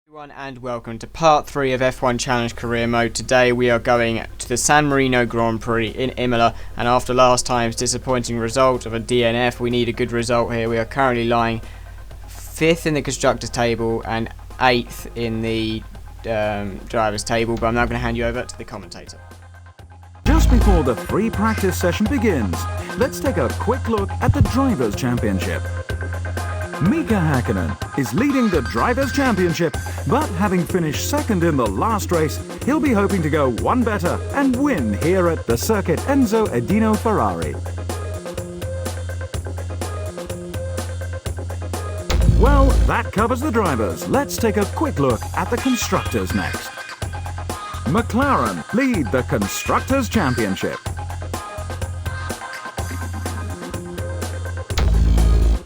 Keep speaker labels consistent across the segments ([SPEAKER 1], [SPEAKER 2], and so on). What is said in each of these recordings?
[SPEAKER 1] Everyone and welcome to part 3 of F1 Challenge Career Mode. Today we are going to the San Marino Grand Prix in Imola, and after last time's disappointing result of a DNF, we need a good result here. We are currently lying 5th in the Constructors table and 8th in the Drivers table, but I'm now going to hand you over to the commentator.
[SPEAKER 2] Just before the free practice session begins, let's take a quick look at the Drivers' Championship. Mika Häkkinen is leading the Drivers' Championship, but having finished second in the last race, he'll be hoping to go one better and win here at the circuit Enzo Edino Ferrari. Well, that covers the drivers. Let's take a quick look at the constructors next. McLaren lead the Constructors' Championship.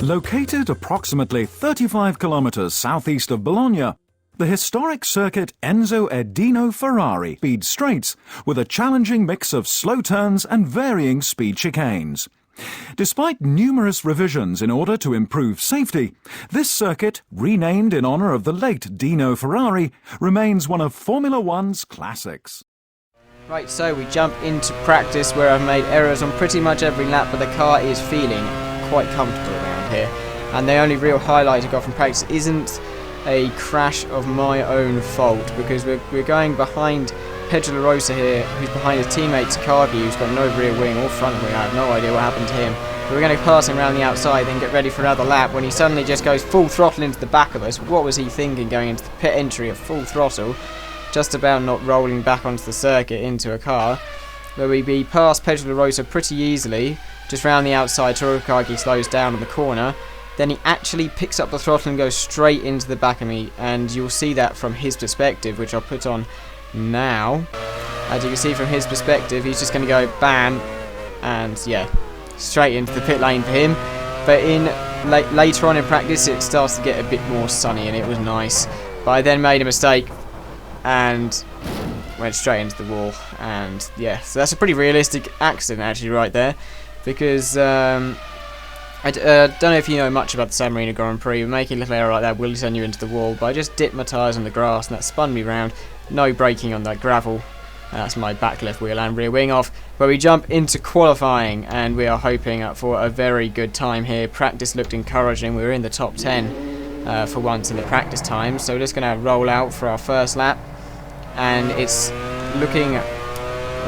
[SPEAKER 2] Located approximately 35 kilometers southeast of Bologna, the historic circuit Enzo Edino Ferrari speed straights with a challenging mix of slow turns and varying speed chicanes. Despite numerous revisions in order to improve safety, this circuit, renamed in honor of the late Dino Ferrari, remains one of Formula One's classics.
[SPEAKER 1] Right, so we jump into practice where I've made errors on pretty much every lap, but the car is feeling quite comfortable around here. And the only real highlight I got from practice isn't a crash of my own fault, because we're going behind Pedro La Rosa here, who's behind his teammate's Carby, who's got no rear wing or front wing. I have no idea what happened to him. But we're going to pass him around the outside, then get ready for another lap, when he suddenly just goes full throttle into the back of us. What was he thinking going into the pit entry at full throttle? Just about not rolling back onto the circuit into a car. Where we be past Pedro La Rosa pretty easily, just round the outside. Torokagi slows down on the corner. Then he actually picks up the throttle and goes straight into the back of me, and you'll see that from his perspective, which I'll put on now. As you can see from his perspective, he's just going to go bam, and yeah, straight into the pit lane for him. But later on in practice, it starts to get a bit more sunny, and it was nice. But I then made a mistake and went straight into the wall, and yeah, so that's a pretty realistic accident actually right there, because I don't know if you know much about the San Marino Grand Prix, but making a little error like that will send you into the wall. But I just dipped my tyres on the grass and that spun me round. No braking on that gravel. That's my back left wheel and rear wing off. But we jump into qualifying, and we are hoping for a very good time here. Practice looked encouraging. We were in the top 10 for once in the practice time. So we're just going to roll out for our first lap. And it's looking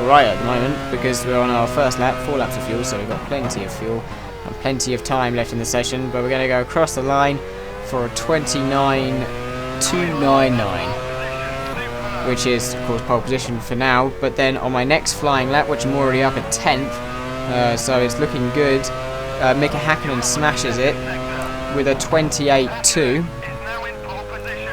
[SPEAKER 1] right at the moment, because we're on our first lap, 4 laps of fuel, so we've got plenty of fuel and plenty of time left in the session. But we're going to go across the line for a 29.299, which is of course pole position for now. But then on my next flying lap, which I'm already up at 10th, so it's looking good, Mika Häkkinen smashes it with a 28.2.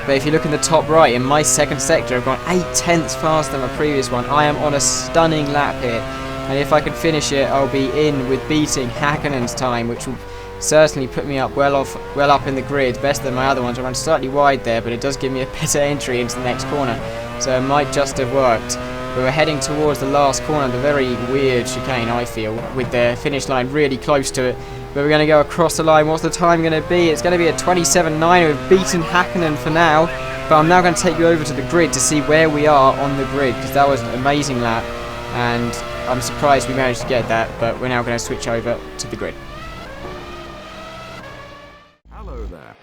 [SPEAKER 1] But if you look in the top right, in my second sector, I've gone 8 tenths faster than my previous one. I am on a stunning lap here, and if I can finish it, I'll be in with beating Häkkinen's time, which will certainly put me up well up in the grid, better than my other ones. I ran slightly wide there, but it does give me a better entry into the next corner, so it might just have worked. We were heading towards the last corner, the very weird chicane, I feel, with the finish line really close to it. But we're going to go across the line. What's the time going to be? It's going to be a 27.9. We've beaten Häkkinen for now. But I'm now going to take you over to the grid to see where we are on the grid, because that was an amazing lap. And I'm surprised we managed to get that. But we're now going to switch over to the grid.
[SPEAKER 2] Hello there.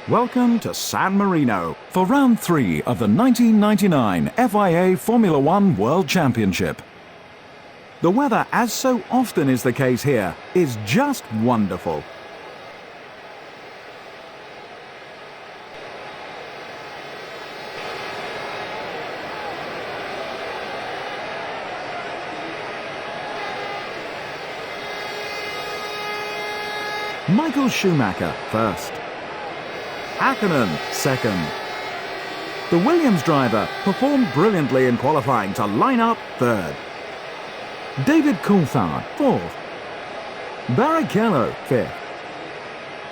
[SPEAKER 2] Welcome to San Marino for round 3 of the 1999 FIA Formula One World Championship. The weather, as so often is the case here, is just wonderful. Michael Schumacher first. Häkkinen second. The Williams driver performed brilliantly in qualifying to line up third. David Coulthard, 4th. Barrichello, 5th.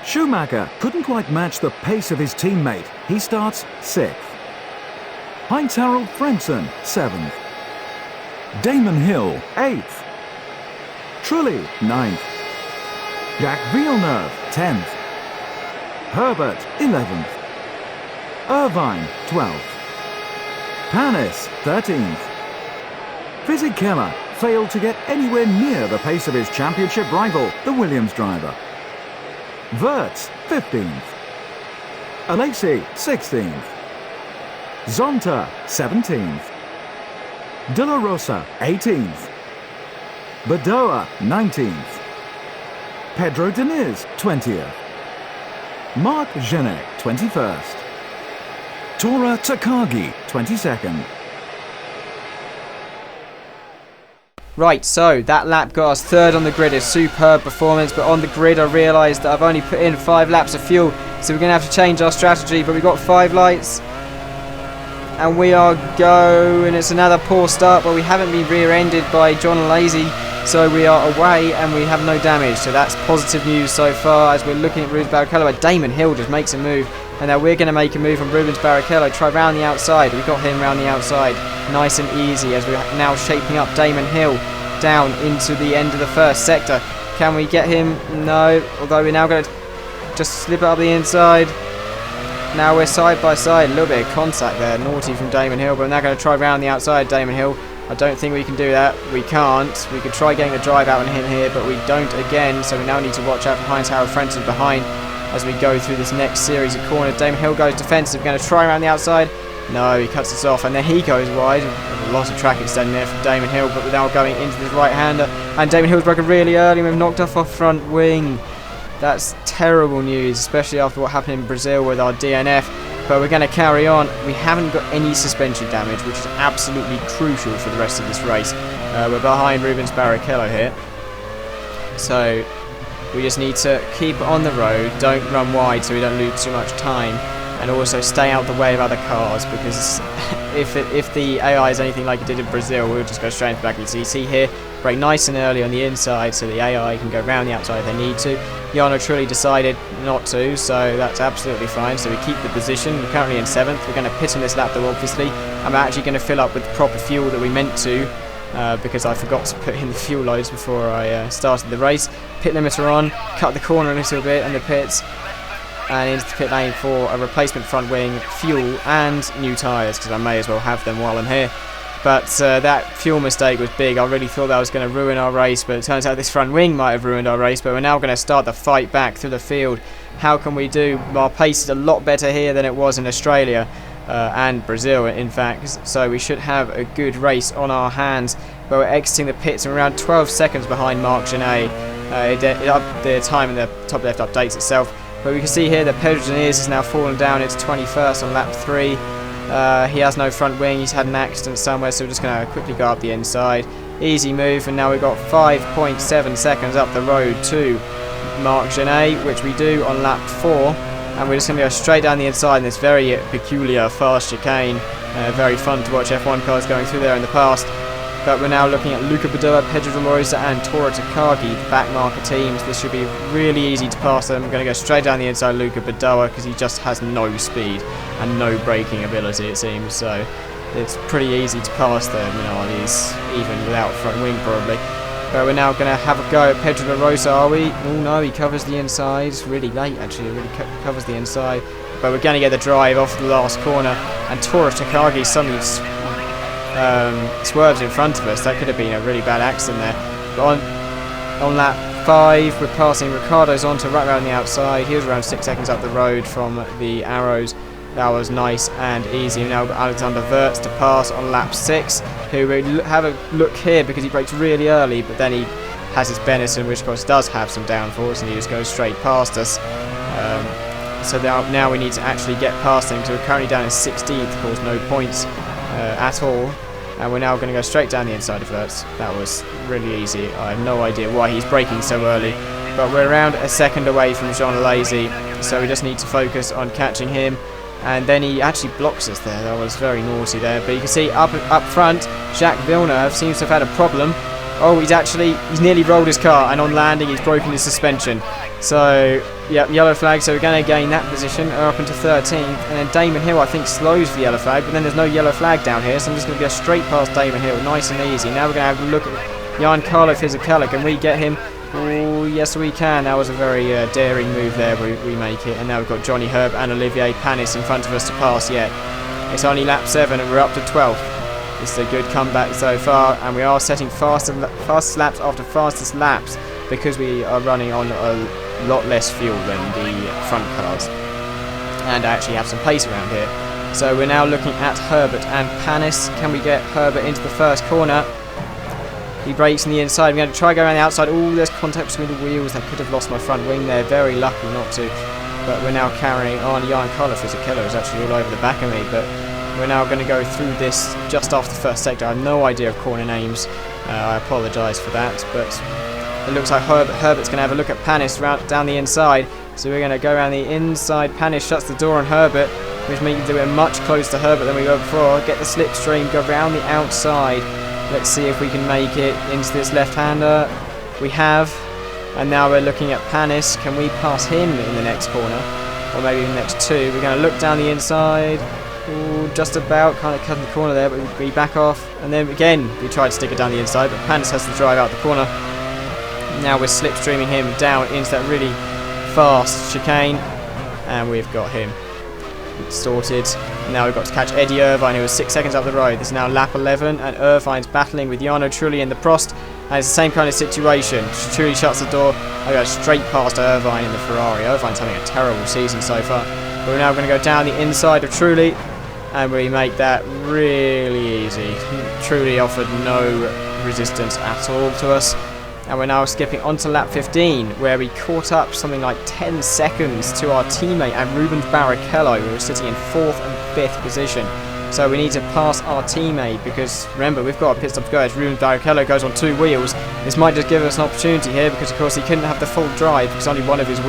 [SPEAKER 2] Schumacher couldn't quite match the pace of his teammate. He starts 6th. Heinz-Harald Frentzen, 7th. Damon Hill, 8th. Trulli, 9th. Jacques Villeneuve, 10th. Herbert, 11th. Irvine, 12th. Panis, 13th. Fisichella failed to get anywhere near the pace of his championship rival, the Williams driver. Wirtz, 15th. Alesi, 16th. Zonta, 17th. De La Rosa, 18th. Badoa, 19th. Pedro Diniz, 20th. Marc Genet, 21st. Tora Takagi, 22nd.
[SPEAKER 1] Right, so that lap got us third on the grid. A superb performance, but on the grid I realised that I've only put in 5 laps of fuel, so we're going to have to change our strategy. But we've got 5 lights, and we are going. It's another poor start, but we haven't been rear-ended by John Lazy, so we are away and we have no damage. So that's positive news so far as we're looking at Rubens Barrichello. Where Damon Hill just makes a move, and now we're going to make a move on Rubens Barrichello. Try round the outside. We got him round the outside, nice and easy, as we're now shaping up Damon Hill down into the end of the first sector. Can we get him? No, although we're now going to just slip it up the inside. Now we're side by side, a little bit of contact there, naughty from Damon Hill, but we're now going to try round the outside Damon Hill. I don't think we can do that. We can't. We could try getting a drive out on him here, but we don't again, so we now need to watch out for Heinz-Harald Frentzen behind as we go through this next series of corners. Damon Hill goes defensive. We're going to try around the outside. No, he cuts us off, and then he goes wide. There's a lot of track extending there from Damon Hill, but we're now going into this right-hander, and Damon Hill's broken really early, and we've knocked off our front wing. That's terrible news, especially after what happened in Brazil with our DNF. But we're going to carry on. We haven't got any suspension damage, which is absolutely crucial for the rest of this race. We're behind Rubens Barrichello here, so we just need to keep on the road, don't run wide so we don't lose too much time, and also stay out the way of other cars, because if the AI is anything like it did in Brazil, we'll just go straight into the back. So you see here, brake nice and early on the inside so the AI can go round the outside if they need to. Jarno Trulli decided not to, so that's absolutely fine. So we keep the position. We're currently in 7th. We're going to pit on this lap though, obviously. I'm actually going to fill up with the proper fuel that we meant to, because I forgot to put in the fuel loads before I started the race. Pit limiter on, cut the corner a little bit on the pits, and into the pit lane for a replacement front wing, fuel and new tyres, because I may as well have them while I'm here. But that fuel mistake was big. I really thought that was going to ruin our race, but it turns out this front wing might have ruined our race. But we're now going to start the fight back through the field. How can we do? Our pace is a lot better here than it was in Australia and Brazil, in fact. So we should have a good race on our hands. But we're exiting the pits and around 12 seconds behind Marc Genet. The time in the top left updates itself. But we can see here that Pedro Diniz has now fallen down into 21st on lap 3. He has no front wing, he's had an accident somewhere, so we're just going to quickly go up the inside. Easy move, and now we've got 5.7 seconds up the road to Marc Genet, which we do on lap 4. And we're just going to go straight down the inside in this very peculiar fast chicane. Very fun to watch F1 cars going through there in the past. But we're now looking at Luca Badoa, Pedro de Rosa and Tora Takagi, the back marker teams. This should be really easy to pass them. I'm going to go straight down the inside Luca Badoa because he just has no speed and no braking ability, it seems. So it's pretty easy to pass them, Minardi's, even without front wing probably. But we're now going to have a go at Pedro de Rosa, are we? Oh no, he covers the inside. Really late actually, really covers the inside. But we're going to get the drive off the last corner, and Tora Takagi suddenly swerves in front of us. That could have been a really bad accident there. But on lap 5 we're passing Ricardo Zonta right around the outside. He was around 6 seconds up the road from the arrows. That was nice and easy. We've now got Alexander Wirtz to pass on lap 6, who will have a look here because he brakes really early, but then he has his Benetton, which of course does have some downforce, and he just goes straight past us. So now we need to actually get past him, so we're currently down in 16th, of course no points at all. And we're now going to go straight down the inside of Wirtz. That was really easy. I have no idea why he's braking so early. But we're around a second away from Jean Lazy, so we just need to focus on catching him. And then he actually blocks us there. That was very naughty there. But you can see up front, Jacques Villeneuve seems to have had a problem. Oh, he's nearly rolled his car, and on landing he's broken his suspension. So, yeah, yellow flag, so we're going to gain that position up into 13th. And then Damon Hill, I think, slows the yellow flag, but then there's no yellow flag down here, so I'm just going to go straight past Damon Hill, nice and easy. Now we're going to have a look at Giancarlo Fisichella. Can we get him? Oh, Yes, we can. That was a very daring move there. We make it. And now we've got Johnny Herb and Olivier Panis in front of us to pass yet. It's only lap 7 and we're up to 12th. This is a good comeback so far. And we are setting fastest laps after fastest laps because we are running on a lot less fuel than the front cars. And I actually have some pace around here. So we're now looking at Herbert and Panis. Can we get Herbert into the first corner? He brakes on the inside. We're going to try going around the outside. Oh, there's contact between the wheels. I could have lost my front wing there. Very lucky not to. But we're now carrying on. Jan Carlo Fisichella is actually all over the back of me. But we're now going to go through this just after the first sector. I have no idea of corner names. I apologise for that. But it looks like Herbert's going to have a look at Panis down the inside. So we're going to go around the inside. Panis shuts the door on Herbert, which means that we're much closer to Herbert than we were before. Get the slipstream, go around the outside. Let's see if we can make it into this left-hander. We have. And now we're looking at Panis. Can we pass him in the next corner? Or maybe the next two. We're going to look down the inside. Ooh, just about. Kind of cutting the corner there, but we back off. And then again, we try to stick it down the inside, but Panis has to drive out the corner. Now we're slipstreaming him down into that really fast chicane. And we've got him sorted. Now we've got to catch Eddie Irvine, who was 6 seconds up the road. This is now lap 11, and Irvine's battling with Jarno Trulli in the Prost. And it's the same kind of situation. Trulli shuts the door. I go straight past Irvine in the Ferrari. Irvine's having a terrible season so far. But we're now going to go down the inside of Trulli, and we make that really easy. Trulli offered no resistance at all to us. And we're now skipping onto lap 15, where we caught up something like 10 seconds to our teammate and Rubens Barrichello, who was sitting in 4th and 5th position. So we need to pass our teammate because, remember, we've got a pit stop to go as Rubens Barrichello goes on 2 wheels. This might just give us an opportunity here because, of course, he couldn't have the full drive because only one of his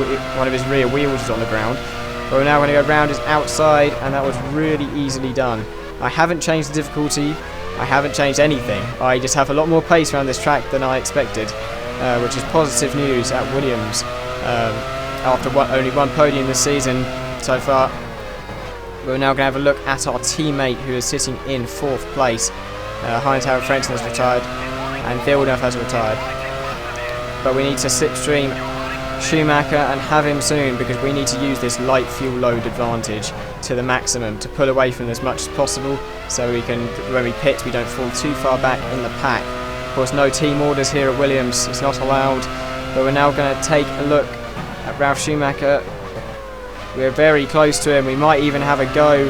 [SPEAKER 1] rear wheels is on the ground. But we're now going to go round his outside, and that was really easily done. I haven't changed the difficulty. I haven't changed anything. I just have a lot more pace around this track than I expected, which is positive news at Williams. After only one podium this season so far, we're now going to have a look at our teammate who is sitting in 4th place. Heinz-Harald Frentzen has retired, and Villeneuve has retired. But we need to slipstream Schumacher and have him soon because we need to use this light fuel load advantage to the maximum to pull away from as much as possible so we can, when we pit, we don't fall too far back in the pack. Of course, no team orders here at Williams, it's not allowed, but we're now going to take a look at Ralf Schumacher. We're very close to him. We might even have a go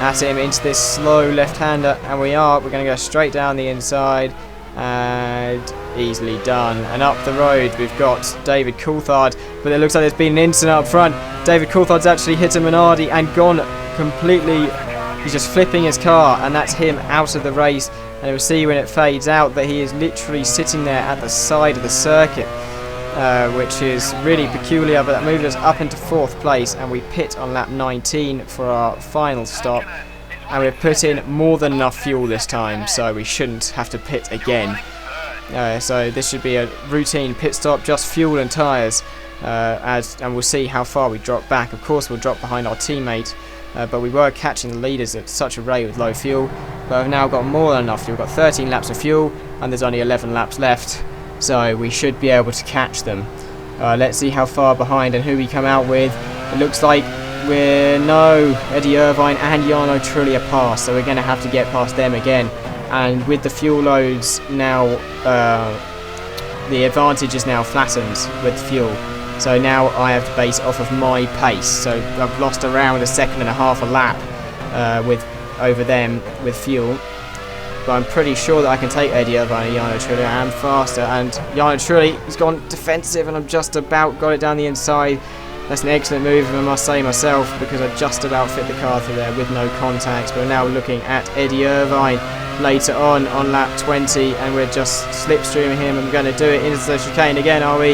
[SPEAKER 1] at him into this slow left-hander, and we are. We're going to go straight down the inside and easily done. And up the road we've got David Coulthard, but it looks like there's been an incident up front. David Coulthard's actually hit a Minardi and gone completely. He's just flipping his car, and that's him out of the race. And you'll see when it fades out that he is literally sitting there at the side of the circuit, which is really peculiar, but that moved us up into 4th place, and we pit on lap 19 for our final stop. And we've put in more than enough fuel this time, so we shouldn't have to pit again. So this should be a routine pit stop, just fuel and tyres, and we'll see how far we drop back. Of course we'll drop behind our teammate, but we were catching the leaders at such a rate with low fuel. But we've now got more than enough fuel. We've got 13 laps of fuel, and there's only 11 laps left, so we should be able to catch them. Let's see how far behind and who we come out with. It looks like Eddie Irvine and Jarno Trulli are past, so we're going to have to get past them again. And with the fuel loads now, the advantage is now flattened with fuel. So now I have to base it off of my pace. So I've lost around 1.5 seconds a lap over them with fuel. But I'm pretty sure that I can take Eddie Irvine and Jarno Trulli. I am faster, and Jarno Trulli has gone defensive, and I've just about got it down the inside. That's an excellent move, I must say myself, because I just about fit the car through there with no contacts. We're now looking at Eddie Irvine later on lap 20, and we're just slipstreaming him, and we're going to do it into the chicane again, are we?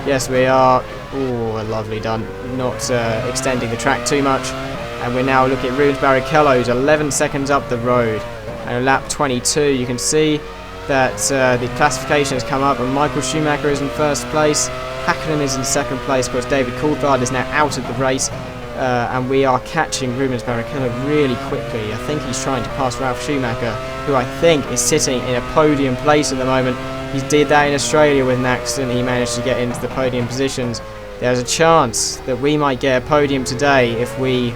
[SPEAKER 1] Yes, we are. Oh, lovely done. Not extending the track too much. And we're now looking at Rubens Barrichello, who's 11 seconds up the road. And lap 22, you can see that the classification has come up, and Michael Schumacher is in 1st place. Hakkinen is in 2nd place. Of course, David Coulthard is now out of the race, and we are catching Rubens Barrichello really quickly. I think he's trying to pass Ralf Schumacher, who I think is sitting in a podium place at the moment. he did that in Australia with an accident. He managed to get into the podium positions. There's a chance that we might get a podium today if we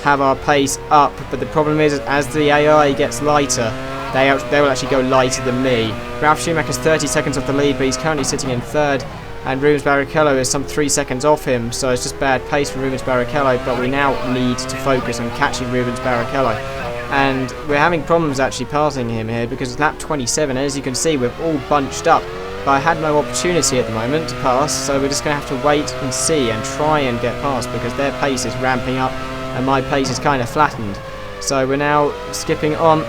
[SPEAKER 1] have our pace up, but the problem is, as the AI gets lighter, they will actually go lighter than me. Ralf Schumacher's 30 seconds off the lead, but he's currently sitting in third, and Rubens Barrichello is some 3 seconds off him, so it's just bad pace for Rubens Barrichello, but we now need to focus on catching Rubens Barrichello. And we're having problems actually passing him here, because it's lap 27, and as you can see, we're all bunched up. But I had no opportunity at the moment to pass, so we're just going to have to wait and see and try and get past, because their pace is ramping up and my pace is kind of flattened. So we're now skipping on,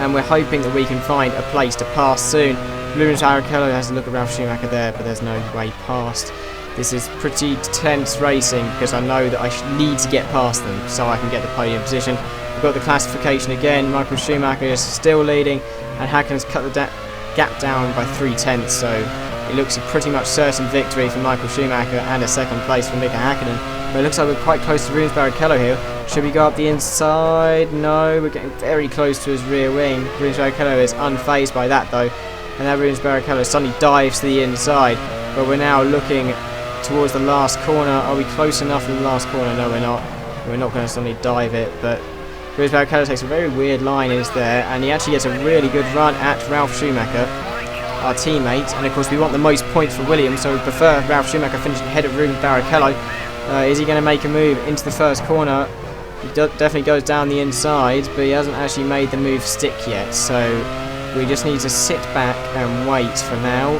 [SPEAKER 1] and we're hoping that we can find a place to pass soon. Rubens Barrichello has a look at Ralf Schumacher there, but there's no way past. This is pretty tense racing, because I know that I need to get past them so I can get the podium position. We've got the classification again. Michael Schumacher is still leading, and Häkkinen's cut the gap down by 3/10, so it looks a pretty much certain victory for Michael Schumacher and a second place for Mika Häkkinen. But it looks like we're quite close to Rubens Barrichello here. Should we go up the inside? No, we're getting very close to his rear wing. Rubens Barrichello is unfazed by that though, and now Rubens Barrichello suddenly dives to the inside. But we're now looking towards the last corner. Are we close enough to the last corner? No, we're not. We're not going to suddenly dive it, but Rubens Barrichello takes a very weird line is there, and he actually gets a really good run at Ralf Schumacher, our teammate. And of course we want the most points for Williams, so we prefer Ralf Schumacher finishing ahead of Rubens Barrichello. Is he going to make a move into the first corner? He definitely goes down the inside, but he hasn't actually made the move stick yet, so we just need to sit back and wait for now,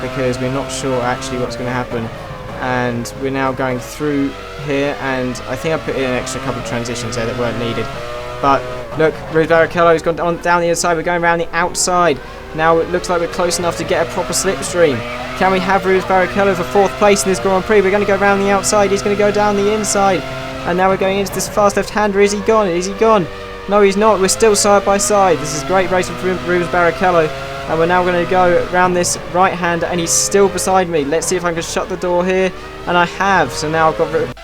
[SPEAKER 1] because we're not sure actually what's going to happen. And we're now going through here, and I think I put in an extra couple of transitions there that weren't needed. But look, Rubens Barrichello's gone down the inside. We're going around the outside. Now it looks like we're close enough to get a proper slipstream. Can we have Rubens Barrichello for 4th place in this Grand Prix? We're going to go around the outside. He's going to go down the inside. And now we're going into this fast left-hander. Is he gone? Is he gone? No, he's not. We're still side by side. This is great racing for Rubens Barrichello. And we're now going to go around this right-hander, and he's still beside me. Let's see if I can shut the door here. And I have. So now I've got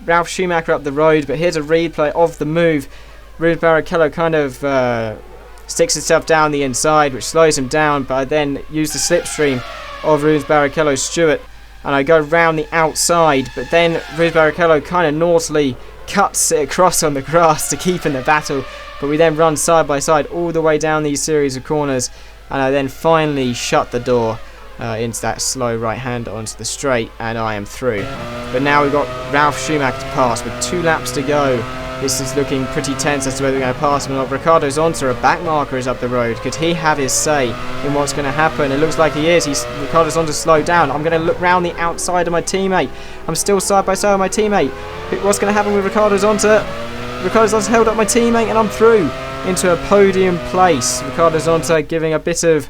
[SPEAKER 1] Ralf Schumacher up the road. But here's a replay of the move. Rubens Barrichello kind of sticks himself down the inside, which slows him down, but I then use the slipstream of Rubens Barrichello's Stewart, and I go round the outside, but then Rubens Barrichello kind of naughtily cuts it across on the grass to keep in the battle, but we then run side by side all the way down these series of corners, and I then finally shut the door into that slow right hand onto the straight, and I am through. But now we've got Ralf Schumacher to pass with 2 laps to go. This is looking pretty tense as to whether we're going to pass him or not. Ricardo Zonta, a back marker, is up the road. Could he have his say in what's going to happen? It looks like he is. Ricardo Zonta slowed down. I'm going to look round the outside of my teammate. I'm still side by side with my teammate. What's going to happen with Ricardo Zonta? Ricardo Zonta held up my teammate, and I'm through into a podium place. Ricardo Zonta giving a bit of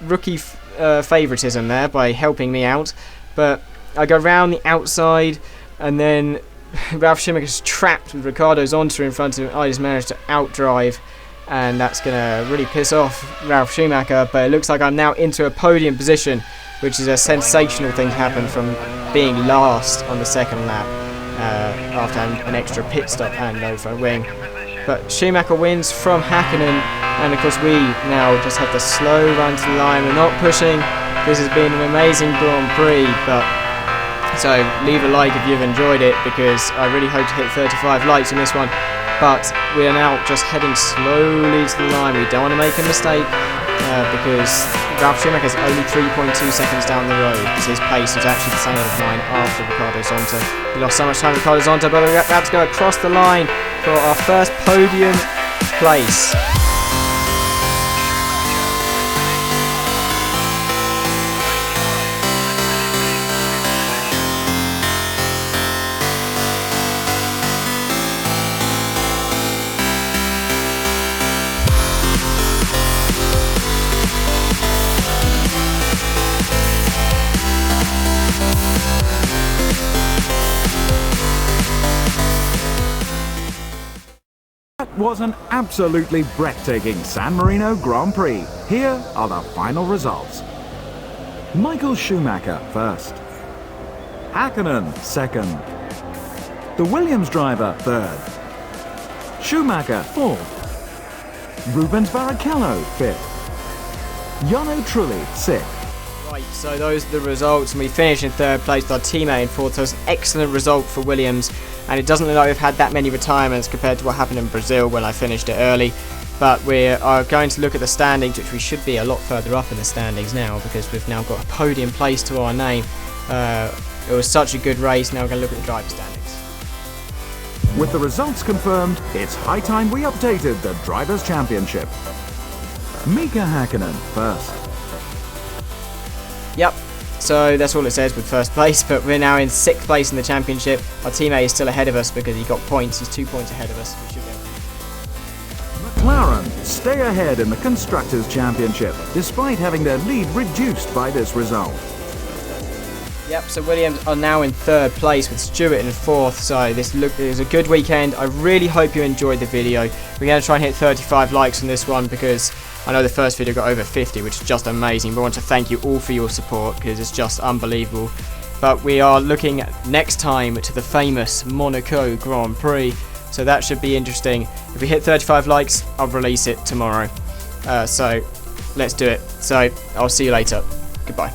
[SPEAKER 1] rookie favouritism there by helping me out. But I go round the outside, and then Ralf Schumacher's trapped with Ricardo Zonta in front of him. I just managed to outdrive, and that's going to really piss off Ralf Schumacher, but it looks like I'm now into a podium position, which is a sensational thing to happen from being last on the second lap after an extra pit stop and over wing. But Schumacher wins from Häkkinen, and of course we now just have the slow run to the line. We're not pushing. This has been an amazing Grand Prix, but so leave a like if you've enjoyed it, because I really hope to hit 35 likes in this one. But we are now just heading slowly to the line. We don't want to make a mistake because Ralf Schumacher is only 3.2 seconds down the road, because his pace is actually the same as mine after Ricardo Zonta. We lost so much time with Ricardo Zonta, but we're about to go across the line for our first podium place.
[SPEAKER 2] Was an absolutely breathtaking San Marino Grand Prix. Here are the final results. Michael Schumacher first. Häkkinen second. The Williams driver third. Schumacher fourth. Rubens Barrichello fifth. Jarno Trulli, 6th.
[SPEAKER 1] Right, so those are the results, and we finished in 3rd place with our teammate in 4th, so it's an excellent result for Williams, and it doesn't look like we've had that many retirements compared to what happened in Brazil when I finished it early. But we are going to look at the standings, which we should be a lot further up in the standings now, because we've now got a podium place to our name. It was such a good race. Now we're going to look at the driver standings.
[SPEAKER 2] With the results confirmed, it's high time we updated the Drivers' Championship. Mika Häkkinen, 1st.
[SPEAKER 1] Yep, so that's all it says with 1st place, but we're now in 6th place in the championship. Our teammate is still ahead of us because he got points. He's 2 points ahead of us. We should be able to...
[SPEAKER 2] McLaren stay ahead in the Constructors' Championship, despite having their lead reduced by this result.
[SPEAKER 1] Yep, so Williams are now in 3rd place with Stewart in 4th, so this is a good weekend. I really hope you enjoyed the video. We're going to try and hit 35 likes on this one because I know the first video got over 50, which is just amazing. But I want to thank you all for your support because it's just unbelievable. But we are looking next time to the famous Monaco Grand Prix, so that should be interesting. If we hit 35 likes, I'll release it tomorrow. So let's do it. So I'll see you later. Goodbye.